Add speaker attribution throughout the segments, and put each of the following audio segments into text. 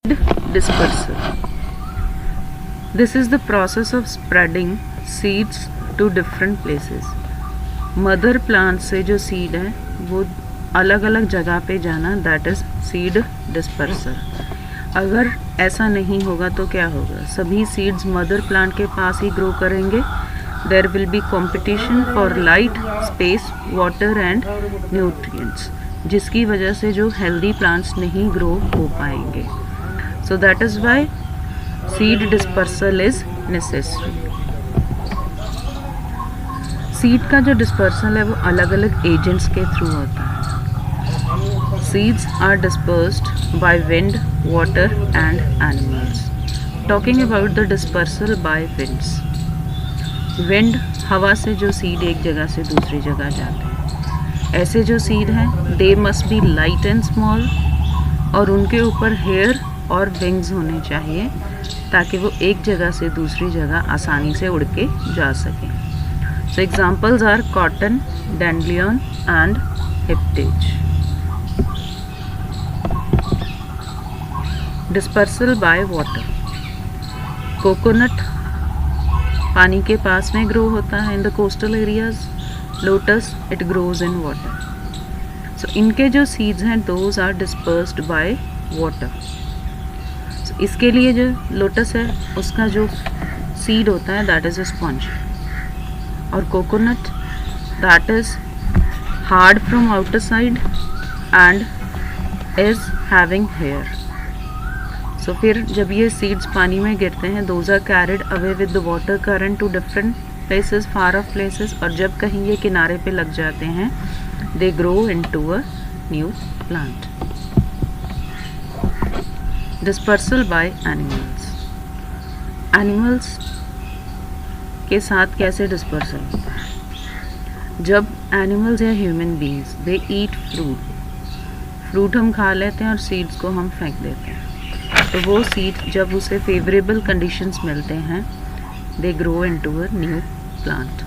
Speaker 1: Dispersal. This is the process of spreading seeds to different places. Mother plant से जो seed है वो अलग अलग जगह पे जाना, दैट इज़ सीड डिस्पर्सल. अगर ऐसा नहीं होगा तो क्या होगा? सभी सीड्स मदर प्लांट के पास ही ग्रो करेंगे. There will be competition for light, space, water and nutrients, जिसकी वजह से जो हेल्दी प्लांट्स नहीं ग्रो हो पाएंगे. So that is why seed dispersal is necessary. Seed का जो डिस्पर्सल है वो अलग अलग एजेंट्स के थ्रू होता है. Seeds are dispersed by wind, water and animals. Talking about the dispersal by winds. Wind, हवा से जो सीड एक जगह से दूसरी जगह जाते हैं. ऐसे जो सीड हैं they must be light and small और उनके ऊपर हेयर और विंग्स होने चाहिए ताकि वो एक जगह से दूसरी जगह आसानी से उड़ के जा सकें. So examples are cotton, dandelion and heptage. Dispersal by water. Coconut पानी के पास में ग्रो होता है in the coastal areas. Lotus it grows in water. So इनके जो सीड्स हैं those are dispersed by water. So इसके लिए जो लोटस है उसका जो सीड होता है दैट इज़ अ स्पंज. और coconut that is hard from outer side and is having hair. So फिर जब ये सीड्स पानी में गिरते हैं those are carried away with the water current to different places, far off places, और जब कहीं ये किनारे पे लग जाते हैं they grow into a new plant. Dispersal by animals. Animals के साथ कैसे डिस्पर्सल होता है? जब एनिमल्स या human beings they eat fruit हम खा लेते हैं और सीड्स को हम फेंक देते हैं. तो वो सीड जब उसे फेवरेबल कंडीशंस मिलते हैं they grow into a new plant.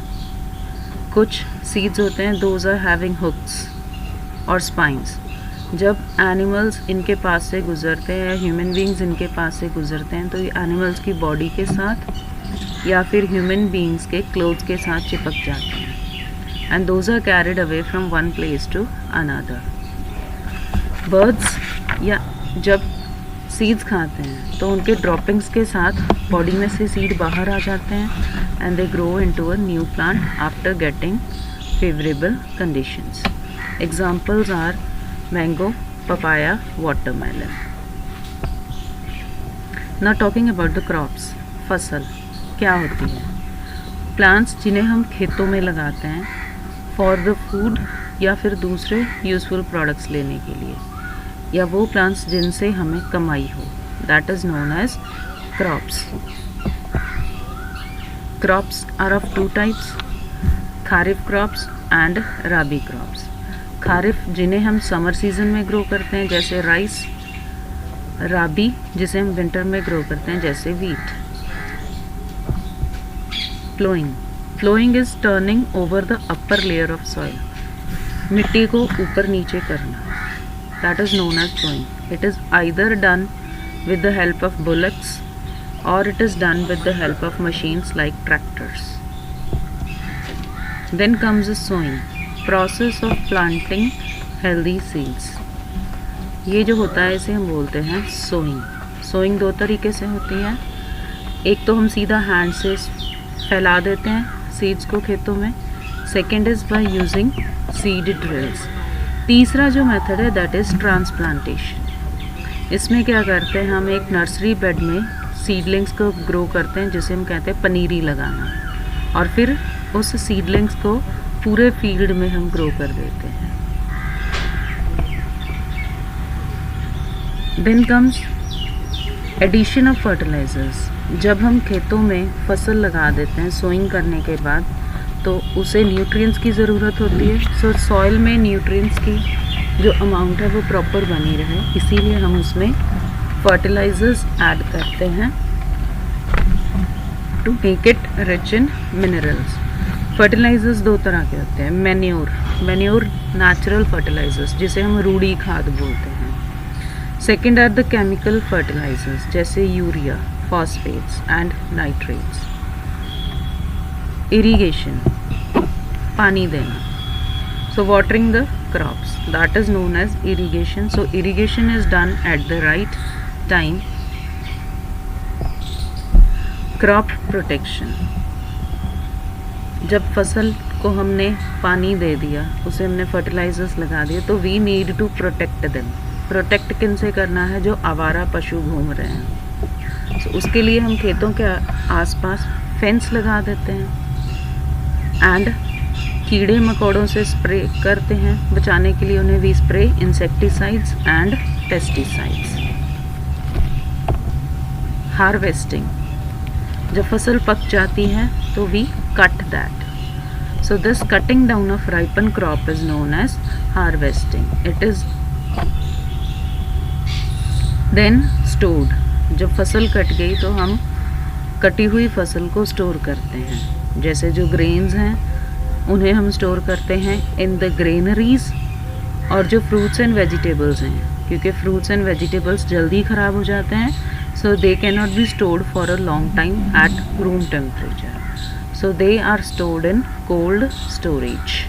Speaker 1: कुछ सीड्स होते हैं दोज आर हैविंग हुक्स और स्पाइंस. जब एनिमल्स इनके पास से गुजरते हैं या ह्यूमन बींग्स इनके पास से गुजरते हैं तो ये एनिमल्स की बॉडी के साथ या फिर ह्यूमन बींग्स के क्लोथ्स के साथ चिपक जाते हैं and those are carried away from one place to another. Birds या जब सीड्स खाते हैं तो उनके ड्रॉपिंग्स के साथ बॉडी में से सीड बाहर आ जाते हैं and they grow into a new plant after getting favourable conditions. Examples are mango, papaya, watermelon. Now talking about the crops. फसल क्या होती है? प्लांट्स जिन्हें हम खेतों में लगाते हैं फॉर द फूड या फिर दूसरे यूजफुल प्रोडक्ट्स लेने के लिए, या वो प्लांट्स जिनसे हमें कमाई हो, that is known as crops. Crops are of two types, kharif crops and rabi crops. Kharif जिन्हें हम समर सीजन में ग्रो करते हैं जैसे राइस. राबी जिसे हम विंटर में ग्रो करते हैं जैसे wheat. Ploughing is turning over the upper layer of soil. मिट्टी को ऊपर नीचे करना, that is known as plowing. It is either done with the help of bullocks or it is done with the help of machines like tractors. Then comes the sowing, process of planting healthy seeds. ये जो होता है इसे हम बोलते हैं sowing. Sowing दो तरीके से होती है. एक तो हम सीधा हैंड से फैला देते हैं सीड्स को खेतों में. Second is by using seed drills. तीसरा जो मेथड है दैट इज़ ट्रांसप्लांटेशन. इसमें क्या करते हैं हम एक नर्सरी बेड में सीडलिंग्स को ग्रो करते हैं जिसे हम कहते हैं पनीरी लगाना, और फिर उस सीडलिंग्स को पूरे फील्ड में हम ग्रो कर देते हैं. Then comes addition of fertilizers. जब हम खेतों में फसल लगा देते हैं सोइंग करने के बाद तो उसे न्यूट्रिएंट्स की ज़रूरत होती है. सो सॉइल में न्यूट्रिएंट्स की जो अमाउंट है वो प्रॉपर बनी रहे, इसीलिए हम उसमें फर्टिलाइजर्स ऐड करते हैं to make it rich in minerals. Fertilizers दो तरह के होते हैं. मैन्योर नेचुरल फर्टिलाइजर्स जिसे हम रूढ़ी खाद बोलते हैं. Second are the chemical fertilizers जैसे urea, phosphates and nitrates. Irrigation, पानी देना, so watering the crops, that is known as irrigation. So irrigation is done at the right time. Crop protection, जब फसल को हमने पानी दे दिया, उसे हमने फर्टिलाइजर्स लगा दिए, तो we need to protect them. Protect किन से करना है? जो आवारा पशु घूम रहे हैं। so, उसके लिए हम खेतों के आसपास फेंस लगा देते हैं एंड कीड़े मकोड़ों से स्प्रे करते हैं। बचाने के लिए उन्हें we spray insecticides and pesticides. Harvesting, जब फसल पक जाती है तो we cut that. So this cutting down of ripen crop is known as harvesting. It is then stored, जब फसल कट गई तो हम कटी हुई फसल को स्टोर करते हैं। जैसे जो ग्रेन्स हैं उन्हें हम स्टोर करते हैं इन द ग्रेनरीज, और जो फ्रूट्स एंड वेजिटेबल्स हैं, क्योंकि फ्रूट्स एंड वेजिटेबल्स जल्दी ख़राब हो जाते हैं, so they can not be stored for a long time at room temperature, so they are stored in cold storage.